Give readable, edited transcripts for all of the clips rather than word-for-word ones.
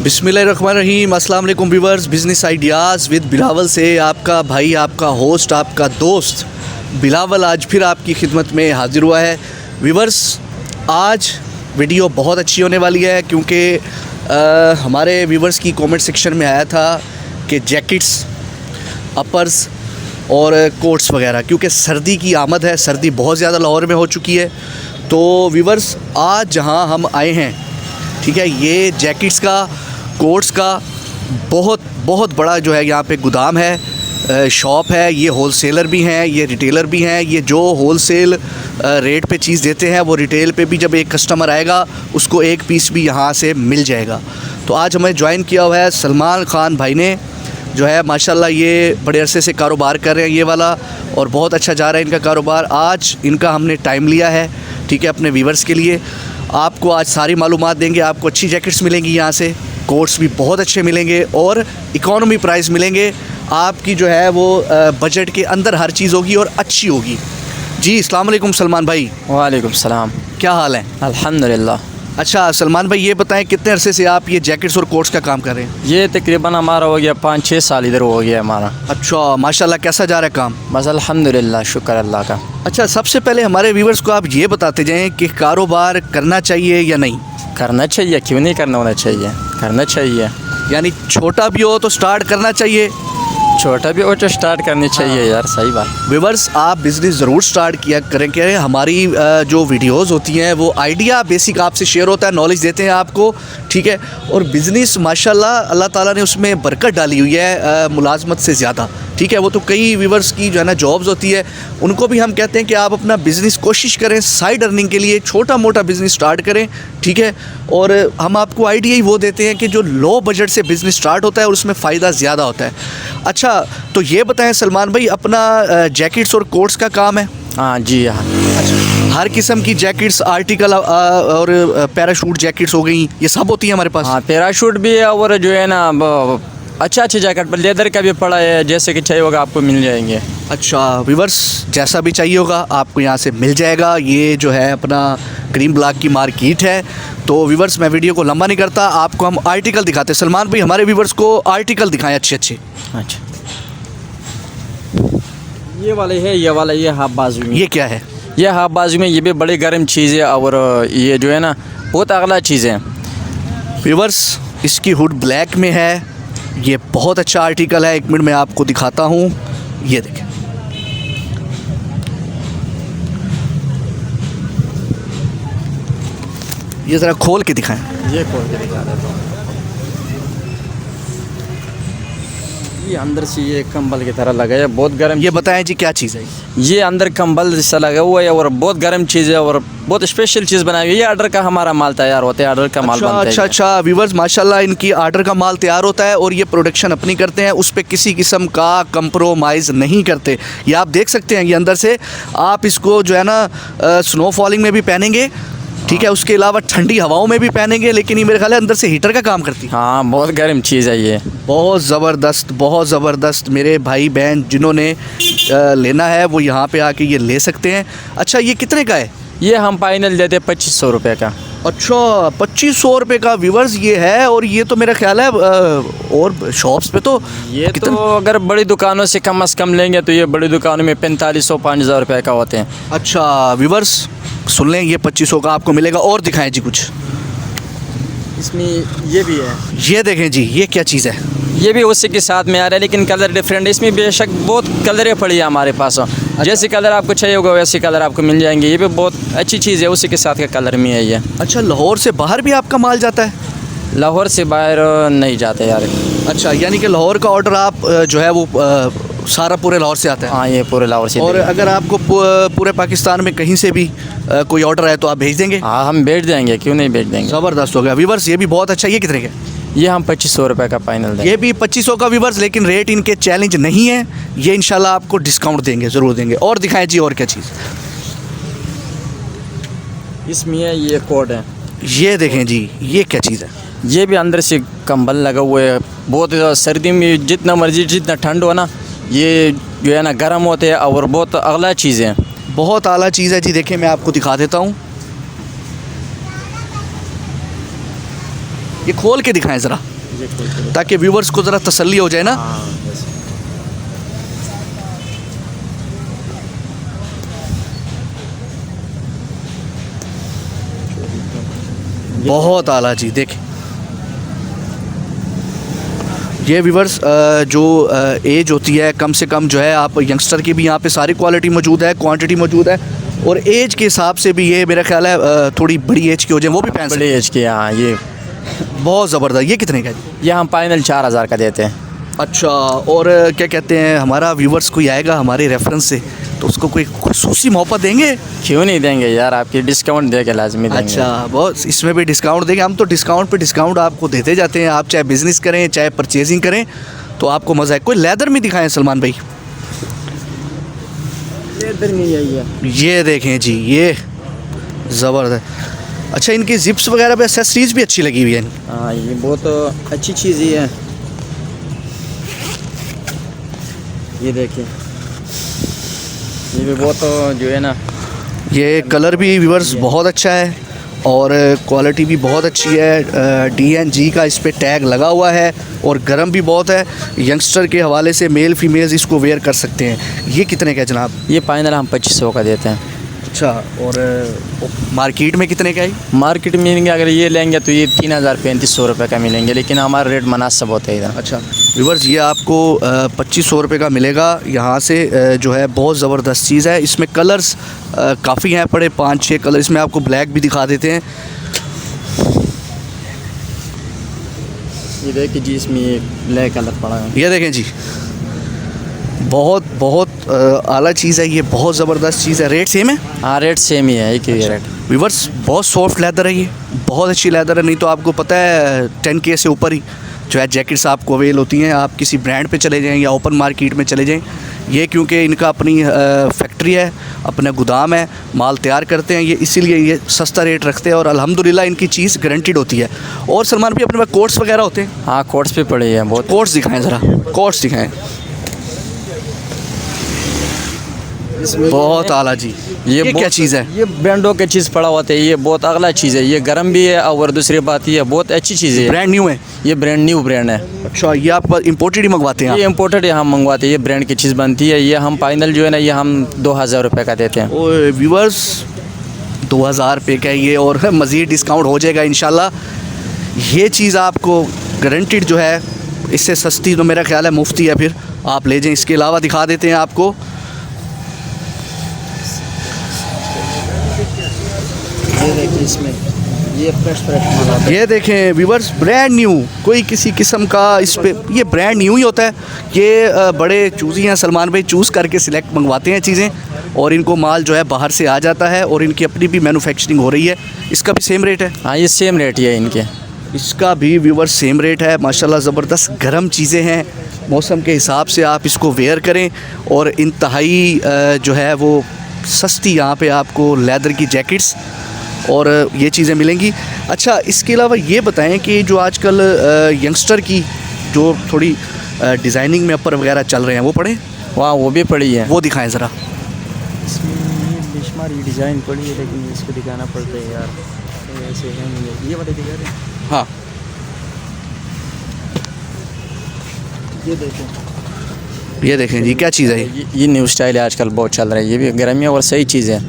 बिस्मिल्लाहिर्रहमानिर्रहीम। अस्सलाम वालेकुम viewers, business ideas with Bilawal से आपका भाई, आपका होस्ट, आपका दोस्त बिलावल आज फिर आपकी खिदमत में हाज़िर हुआ है। व्यूअर्स, आज वीडियो बहुत अच्छी होने वाली है क्योंकि हमारे व्यूअर्स की कमेंट सेक्शन में आया था कि जैकेट्स, अपर्स और कोट्स वगैरह, क्योंकि सर्दी की आमद है, सर्दी बहुत ज़्यादा लाहौर में हो चुकी है। तो व्यूअर्स, आज जहां हम आए हैं, ठीक है, ये जैकेट्स का, कोट्स का बहुत बड़ा जो है यहाँ पे गोदाम है, शॉप है। ये होलसेलर भी हैं, ये रिटेलर भी हैं। ये जो होलसेल रेट पे चीज़ देते हैं वो रिटेल पे भी जब एक कस्टमर आएगा उसको एक पीस भी यहाँ से मिल जाएगा। तो आज हमें ज्वाइन किया हुआ है सलमान खान भाई ने, जो है माशाल्लाह ये बड़े अरसे से कारोबार कर रहे हैं ये वाला, और बहुत अच्छा जा रहा है इनका कारोबार। आज इनका हमने टाइम लिया है, ठीक है, अपने व्यूअर्स के लिए। आपको आज सारी मालूमात देंगे। आपको अच्छी जैकेट्स मिलेंगी यहाँ से, कोट्स भी बहुत अच्छे मिलेंगे और इकोनॉमी प्राइस मिलेंगे। आपकी जो है वो बजट के अंदर हर चीज़ होगी और अच्छी होगी। जी, अस्सलाम वालेकुम सलमान भाई। वालेकुम सलाम। क्या हाल है? अल्हम्दुलिल्लाह। अच्छा सलमान भाई, ये बताएं कितने अरसे से आप ये जैकेट्स और कोट्स का काम कर रहे हैं? ये तकरीबन हमारा हो गया 5-6 साल इधर हो गया हमारा। अच्छा, माशाल्लाह। कैसा जा रहा है काम? बस अल्हम्दुलिल्लाह, शुक्र अल्लाह का। अच्छा, सबसे पहले हमारे व्यूवर्स को आप ये बताते जाएं कि कारोबार करना चाहिए या नहीं? करना चाहिए, क्यों नहीं करना होना चाहिए, करना चाहिए। यानी छोटा भी हो तो स्टार्ट करना चाहिए, छोटा भी हो तो स्टार्ट करनी चाहिए। यार सही बात। व्यूवर्स, आप बिज़नेस ज़रूर स्टार्ट किया करें। कि हमारी जो वीडियोस होती हैं वो आइडिया बेसिक आपसे शेयर होता है, नॉलेज देते हैं आपको, ठीक है। और बिज़नेस माशाल्लाह अल्लाह ताला ने उसमें बरकत डाली हुई है मुलाजमत से ज़्यादा, ठीक है। वो तो कई व्यूवर्स की जो है ना जॉब्स होती है, उनको भी हम कहते हैं कि आप अपना बिज़नेस कोशिश करें साइड अर्निंग के लिए, छोटा मोटा बिज़नेस स्टार्ट करें, ठीक है। और हम आपको आइडिया ही वो देते हैं कि जो लो बजट से बिज़नेस स्टार्ट होता है और उसमें फ़ायदा ज़्यादा होता है। अच्छा, तो ये बताएं सलमान भाई, अपना जैकेट्स और कोट्स का काम है? हाँ जी, हाँ। अच्छा, हर किस्म की जैकेट्स, आर्टिकल और पैराशूट जैकेट्स हो गई, ये सब होती हैं हमारे पास? हाँ, पैराशूट भी है और जो है ना अच्छा जैकेट पर लेदर का भी पड़ा है, जैसे कि चाहिए होगा आपको मिल जाएंगे। अच्छा व्यूवर्स, जैसा भी चाहिए होगा आपको यहाँ से मिल जाएगा। ये जो है अपना ग्रीन ब्लॉक की मार्केट है। तो व्यूवर्स, मैं वीडियो को लंबा नहीं करता, आपको हम आर्टिकल दिखाते हैं। सलमान भाई, हमारे व्यूवर्स को आर्टिकल दिखाएं अच्छे अच्छे। अच्छा, ये वाले है, ये वाला, ये हाफ बाजू में। ये क्या है? ये हाफ बाजू में, ये भी बड़ी गर्म चीज़ है और ये जो है ना बहुत अगला चीज़ है। व्यूवर्स, इसकी हुड ब्लैक में है, ये बहुत अच्छा आर्टिकल है। एक मिनट में आपको दिखाता हूँ, ये देखें। ये ज़रा खोल के दिखाएं। ये खोल के दिखा देता हूँ। ये अंदर से ये कंबल की तरह लगा है, बहुत गर्म। ये बताएं जी, क्या चीज़ है? ये अंदर कंबल जैसा लगा हुआ है और बहुत गर्म चीज़ है और बहुत स्पेशल चीज़ बनाई हुई है। ये ऑर्डर का हमारा माल तैयार होता है, ऑर्डर का माल बनता है। अच्छा व्यूवर्स, माशाल्लाह इनकी ऑर्डर का माल तैयार होता है और ये प्रोडक्शन अपनी करते हैं, उस पर किसी किस्म का कंप्रोमाइज़ नहीं करते। ये आप देख सकते हैं, ये अंदर से आप इसको जो है ना स्नो फॉलिंग में भी पहनेंगे, ठीक है, उसके अलावा ठंडी हवाओं में भी पहनेंगे, लेकिन ये मेरे ख्याल है अंदर से हीटर का काम करती है। हाँ, बहुत गर्म चीज़ है ये, बहुत ज़बरदस्त, बहुत ज़बरदस्त। मेरे भाई बहन जिन्होंने लेना है वो यहाँ पे आके ये ले सकते हैं। अच्छा, ये कितने का है? ये हम फाइनल देते हैं 2500 रुपये का। अच्छा, 2500 रुपये का व्यूवर्स ये है। और ये तो मेरा ख्याल है और शॉप्स पे तो ये तो अगर बड़ी दुकानों से कम से कम लेंगे तो ये बड़ी दुकानों में 4500-5000 रुपये का होते हैं। अच्छा व्यूवर्स, सुन लें, ये 2500 का आपको मिलेगा। और दिखाएं जी कुछ। इसमें ये भी है, ये देखें जी, ये क्या चीज़ है? ये भी उसी के साथ में आ रहा है लेकिन कलर डिफरेंट है। इसमें बेशक बहुत कलरें पड़ी है हमारे पास। जैसे कलर आपको चाहिए होगा वैसे कलर आपको मिल जाएंगे। ये भी बहुत अच्छी चीज़ है, उसी के साथ का कलर में है ये। अच्छा, लाहौर से बाहर भी आपका माल जाता है? लाहौर से बाहर नहीं जाते यार। अच्छा, यानी कि लाहौर का ऑर्डर आप जो है वो सारा पूरे लाहौर से आता है? हाँ, ये पूरे लाहौर से। और अगर आपको पूरे पाकिस्तान में कहीं से भी कोई ऑर्डर है तो आप भेज देंगे? हाँ, हम भेज देंगे, क्यों नहीं भेज देंगे। ज़बरदस्त हो गया व्यूवर्स, ये भी बहुत अच्छा। ये कितने का? ये हम 2500 रुपये का फाइनल देंगे। ये भी 2500 का व्यूवर्स, लेकिन रेट इनके चैलेंज नहीं है, ये इंशाल्लाह आपको डिस्काउंट देंगे, ज़रूर देंगे। और दिखाएं जी, और क्या चीज़? इसमें ये कोड है, ये देखें जी, ये क्या चीज़ है? ये भी अंदर से कंबल लगा हुआ है। बहुत सर्दी में जितना मर्जी जितना ठंड हो ना, ये जो है ना गर्म होते हैं और बहुत अगला चीज़ है, बहुत आला चीज़ है जी। देखें, मैं आपको दिखा देता हूँ, ये खोल के दिखाएं ज़रा। ताकि व्यूवर्स को ज़रा तसल्ली हो जाए ना। बहुत आला जी, देखें ये व्यूवर्स जो एज होती है कम से कम जो है, आप यंगस्टर की भी यहाँ पे सारी क्वालिटी मौजूद है, क्वांटिटी मौजूद है, और एज के हिसाब से भी ये मेरा ख्याल है थोड़ी बड़ी एज की हो जाए वो भी पहन सकते बड़ी एज के। हाँ, ये हैं। बहुत ज़बरदस्त। ये कितने का है? ये हम फाइनल 4000 का देते हैं। अच्छा, और क्या कहते हैं, हमारा व्यूवर्स कोई आएगा हमारे रेफरेंस से तो उसको कोई खुसूसी मोहब्बत देंगे? क्यों नहीं देंगे यार, आपकी डिस्काउंट दे के लाजमी देंगे। अच्छा, बहुत, इसमें भी डिस्काउंट देंगे हम, तो डिस्काउंट पे डिस्काउंट आपको देते जाते हैं। आप चाहे बिज़नेस करें चाहे परचेजिंग करें तो आपको मज़ा है। कोई लेदर में दिखाएं सलमान भाई। लेदर में यही है। ये देखें जी, ये ज़बरदस्त। अच्छा, इनकी जिप्स वगैरह पे एक्सेसरीज भी अच्छी लगी हुई है। हाँ, ये बहुत अच्छी चीज़ ही है। ये देखिए, ये भी बहुत जो है ना, ये कलर भी व्यूअर्स बहुत अच्छा है और क्वालिटी भी बहुत अच्छी है। DNG का इस पे टैग लगा हुआ है और गर्म भी बहुत है। यंगस्टर के हवाले से मेल फीमेल्स इसको वेयर कर सकते हैं। ये कितने का है जनाब? ये फाइनल हम 2500 का देते हैं। अच्छा, और मार्केट में कितने का है? मार्केट में अगर ये लेंगे तो ये 3000-3500 रुपये का मिलेंगे, लेकिन हमारा रेट मुनासिब होता है इधर। अच्छा व्यूअर्स, ये आपको 2500 रुपये का मिलेगा यहाँ से। जो है बहुत ज़बरदस्त चीज़ है। इसमें कलर्स काफ़ी हैं, पड़े 5-6 कलर। इसमें आपको ब्लैक भी दिखा देते हैं। ये देखिए जी, इसमें ये ब्लैक कलर पड़ा है। ये देखें जी, बहुत बहुत आला चीज़ है ये, बहुत ज़बरदस्त चीज़ है। रेट सेम है? हाँ, रेट सेम ही है, एक ही रेट। व्यूअर्स, बहुत सॉफ्ट लेदर है ये, बहुत अच्छी लेदर है। नहीं तो आपको पता है 10K से ऊपर ही जो है जैकेट्स आपको अवेल होती हैं। आप किसी ब्रांड पे चले जाएं या ओपन मार्केट में चले जाएं, ये क्योंकि इनका अपनी फैक्ट्री है, अपना गोदाम है, माल तैयार करते हैं ये, इसीलिए ये सस्ता रेट रखते हैं और अल्हम्दुलिल्लाह इनकी चीज़ गारंटीड होती है। और सलमान भी अपने पास कोट्स वगैरह होते हैं? हाँ, कोट्स पे पड़े हैं बहुत। कोट्स दिखाएं ज़रा, कोट्स दिखाएं। बहुत आला जी। ये क्या चीज़ है? ये ब्रांडों की चीज़ पड़ा होता है, ये बहुत अगला चीज़ है। ये गर्म भी है और दूसरी बात ये बहुत अच्छी चीज़ है। ब्रांड न्यू है? ये ब्रांड न्यू ब्रांड है। अच्छा, ये आप इंपोर्टेड ही मंगवाते हैं? ये इंपोर्टेड हम मंगवाते हैं, ये ब्रांड की चीज़ बनती है। ये हम फाइनल जो है ना, ये हम 2000 रुपये का देते हैं। और व्यूअर्स, 2000 रुपये का ये, और मज़ीद डिस्काउंट हो जाएगा इंशाल्लाह। ये चीज़ आपको गारंटीड जो है, इससे सस्ती तो मेरा ख्याल है मुफ्ती है, फिर आप ले जाएं। इसके अलावा दिखा देते हैं आपको, ये देखिए, इसमें ये फ्रेश माल। ये देखें व्यूअर्स, ब्रांड न्यू, कोई किसी किस्म का इस पे, ये ब्रांड न्यू ही होता है। ये बड़े चूज़ी हैं सलमान भाई, चूज़ करके सिलेक्ट मंगवाते हैं चीज़ें, और इनको माल जो है बाहर से आ जाता है और इनकी अपनी भी मैन्युफैक्चरिंग हो रही है। इसका भी सेम रेट है? हाँ, ये सेम रेट ही है इनके। इसका भी व्यूअर्स सेम रेट है। माशाल्लाह ज़बरदस्त गर्म चीज़ें हैं, मौसम के हिसाब से आप इसको वेयर करें, और इंतहाई जो है वो सस्ती यहाँ पे आपको लेदर की जैकेट्स और ये चीज़ें मिलेंगी। अच्छा, इसके अलावा ये बताएं कि जो आजकल यंगस्टर की जो थोड़ी डिज़ाइनिंग में अपर वगैरह चल रहे हैं, वो पड़े? वहाँ वो भी पड़ी है। वो दिखाएं ज़रा। इसमें बेशुमार ये डिज़ाइन पड़ी है, लेकिन इसको दिखाना पड़ता है यार, ऐसे है नहीं। ये वाले दिखा रहे हैं? हाँ, ये देखें, ये देखें जी, क्या चीज़ है ये? ये न्यू स्टाइल है, आजकल बहुत चल रहा है। ये भी गर्मी और सही चीज़ है,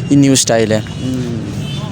ये न्यू स्टाइल है।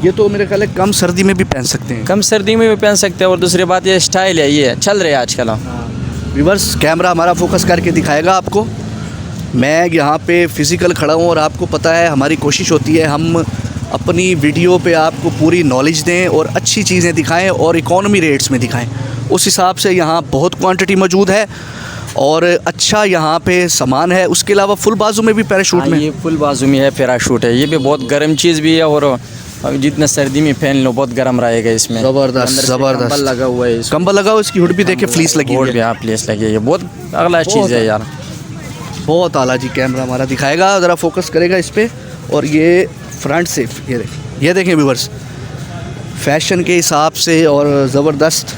ये तो मेरे ख्याल है कम सर्दी में भी पहन सकते हैं। कम सर्दी में भी पहन सकते हैं, और दूसरी बात ये स्टाइल है, ये चल रहे हैं आजकल। व्यूअर्स, कैमरा हमारा फोकस करके दिखाएगा आपको। मैं यहाँ पे फ़िज़िकल खड़ा हूँ और आपको पता है हमारी कोशिश होती है हम अपनी वीडियो पे आपको पूरी नॉलेज दें और अच्छी चीज़ें दिखाएं और इकोनॉमी रेट्स में दिखाएं। उस हिसाब से यहाँ बहुत क्वांटिटी मौजूद है और अच्छा यहाँ पे सामान है। उसके अलावा फुल बाजू में भी पैराशूट में, ये फुल बाजू में है पैराशूट है। ये भी बहुत गर्म चीज़ भी है, और जितना सर्दी में पहन लो बहुत गर्म रहेगा इसमें। ज़बरदस्त ज़बरदस्त कंबल लगा हुआ है, कंबल लगा हुआ, इसकी हुड भी देखे, फ्लीस लगी हुई है। यहाँ फ्लीस लगी है, ये बहुत अगला चीज़ है यार। बहुत आला जी। कैमरा हमारा दिखाएगा, ज़रा फोकस करेगा इस पर। और ये फ्रंट से ये देखें व्यूअर्स, फैशन के हिसाब से और ज़बरदस्त,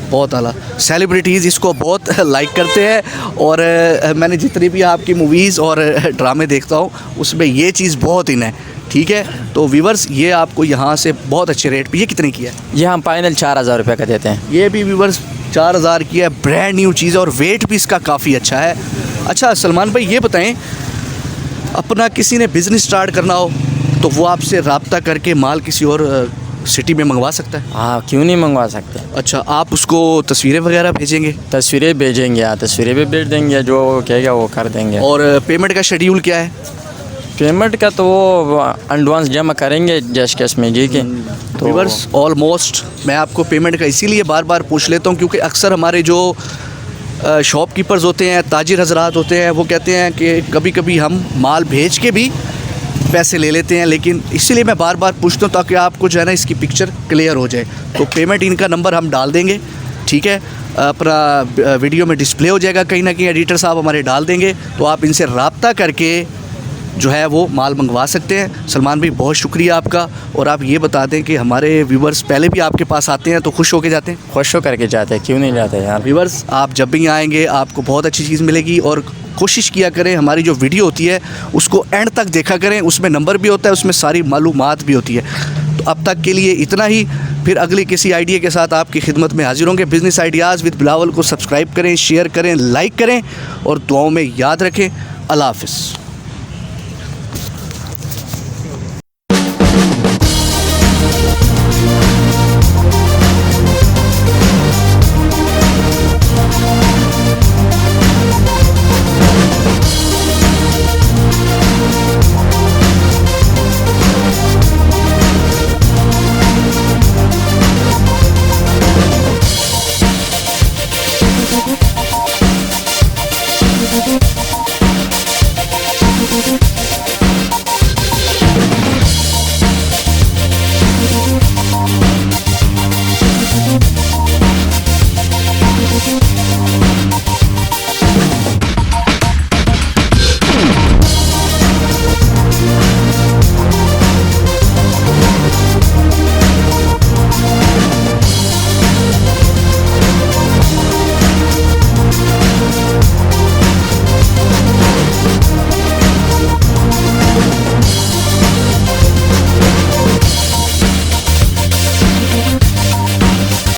बहुत आला। सेलिब्रिटीज़ इसको बहुत लाइक करते हैं, और मैंने जितनी भी आपकी मूवीज़ और ड्रामे देखता हूँ उसमें ये चीज़ बहुत इन है। ठीक है, तो व्यूअर्स, ये आपको यहाँ से बहुत अच्छे रेट पे, ये कितने की है? ये हम फाइनल 4000 रुपये का देते हैं। ये भी व्यूअर्स 4000 की है, ब्रांड न्यू चीज़ है और वेट भी इसका काफ़ी अच्छा है। अच्छा सलमान भाई ये बताएं, अपना किसी ने बिज़नेस स्टार्ट करना हो तो वो आपसे रब्ता करके माल किसी और सिटी में मंगवा सकता है? हाँ, क्यों नहीं मंगवा सकते। अच्छा, आप उसको तस्वीरें वगैरह भेजेंगे तस्वीरें भेजेंगे, हाँ तस्वीरें भी भेज देंगे, जो वो कहेगा वो कर देंगे। और पेमेंट का शेड्यूल क्या है? पेमेंट का तो वो एडवांस जमा करेंगे जैश कैश में जी के। तो व्यूअर्स ऑलमोस्ट मैं आपको पेमेंट का इसीलिए बार बार पूछ लेता हूँ क्योंकि अक्सर हमारे जो शॉपकीपर्स होते हैं, ताजिर हजरात होते हैं, वो कहते हैं कि कभी कभी हम माल भेज के भी पैसे ले लेते हैं, लेकिन इसीलिए मैं बार बार पूछता हूँ ताकि आपको जो है ना इसकी पिक्चर क्लियर हो जाए। तो पेमेंट इनका नंबर हम डाल देंगे, ठीक है, अपना वीडियो में डिस्प्ले हो जाएगा, कहीं ना कहीं एडिटर साहब हमारे डाल देंगे, तो आप इनसे रब्ता करके जो है वो माल मंगवा सकते हैं। सलमान भाई बहुत शुक्रिया आपका, और आप ये बता दें कि हमारे व्यूवर्स पहले भी आपके पास आते हैं तो खुश होके जाते हैं? खुश हो करके जाते हैं, क्यों नहीं जाते यार। व्यूवर्स आप जब भी आएंगे आपको बहुत अच्छी चीज़ मिलेगी, और कोशिश किया करें हमारी जो वीडियो होती है उसको एंड तक देखा करें, उसमें नंबर भी होता है, उसमें सारी मालूमात भी होती है। तो अब तक के लिए इतना ही, फिर अगली किसी आइडिया के साथ आपकी खिदमत में हाजिर होंगे। बिज़नेस आइडियाज़ विद बिलावल को सब्सक्राइब करें, शेयर करें, लाइक करें और दुआओं में याद रखें। अल्लाह हाफ़िज़।